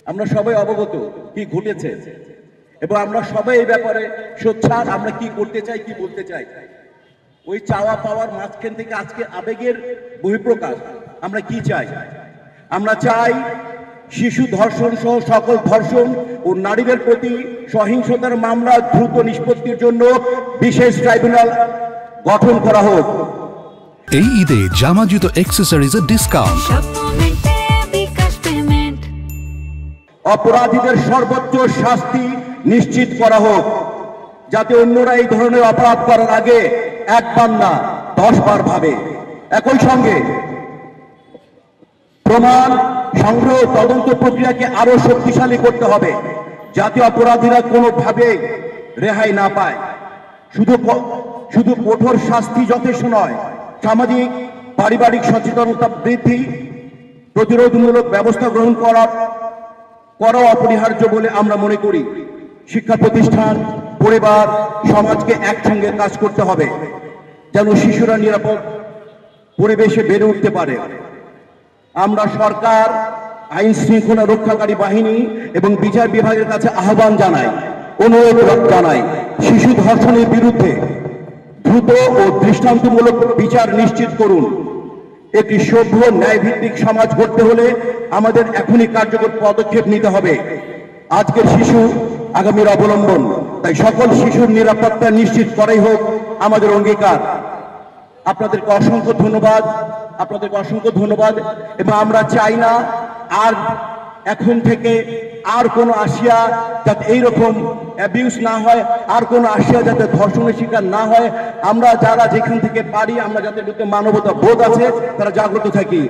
আমরা সবাই অবগত কি ঘটেছে এবং আমরা সবাই এই ব্যাপারে সোচ্চার। আমরা কি করতে চাই, কি বলতে চাই, ওই চাওয়া পাওয়ার মাঝখান থেকে আজকে আবেগের বহিঃপ্রকাশ। আমরা কি চাই? আমরা চাই শিশু ধর্ষণ সহ সকল ধর্ষণ ও নারীদের প্রতি সহিংসতার মামলা দ্রুত নিষ্পত্তির জন্য বিশেষ ট্রাইব্যুনাল গঠন করা হোক। এই ঈদে জামা জুতো অ্যাকসেসরিজের ডিসকাউন্ট। অপরাধীদের সর্বোচ্চ শাস্তি নিশ্চিত করা হোক, যাতে অন্যরা এই ধরনের অপরাধ করার আগে একবার না 10 বার ভাবে। একই সঙ্গে প্রমাণ সংগ্রহ তদন্ত প্রক্রিয়াকে আরো শক্তিশালী করতে হবে, যাতে অপরাধীরা কোনোভাবে রেহাই না পায়। শুধু কঠোর শাস্তি যথেষ্ট নয়, সামাজিক পারিবারিক সচেতনতা বৃদ্ধি, প্রতিরোধমূলক ব্যবস্থা গ্রহণ করা অপরিহার্য বলে আমরা মনে করি। শিক্ষা প্রতিষ্ঠান, পরিবার, সমাজকে একসঙ্গে কাজ করতে হবে, যেন শিশুরা নিরাপদ পরিবেশে বেড়ে উঠতে পারে। আমরা সরকার, আইন শৃঙ্খলা রক্ষাকারী বাহিনী এবং বিচার বিভাগের কাছে আহ্বান জানাই, অনুরোধ জানাই, শিশু ধর্ষণের বিরুদ্ধে দ্রুত ও দৃষ্টান্তমূলক বিচার নিশ্চিত করুন। একটি সভ্য ন্যায়ভিত্তিক সমাজ গড়তে হলে আমাদের এখনই কার্যকর পদক্ষেপ নিতে হবে। আজকের শিশু আগামীর অবলম্বন, তাই সকল শিশুর নিরাপত্তা নিশ্চিত করাই হোক আমাদের অঙ্গীকার। আপনাদেরকে অসংখ্য ধন্যবাদ এবং আমরা চাই না আর এখন থেকে আর কোনো আশিয়া যাতে এইরকম অ্যাবিউজ না হয়, আর কোনো আশিয়া যাতে ধর্ষণের শিকার না হয়। আমরা যারা যেখান থেকে পারি, আমরা যাতে মানবতা বোধ আছে তারা জাগ্রত থাকি।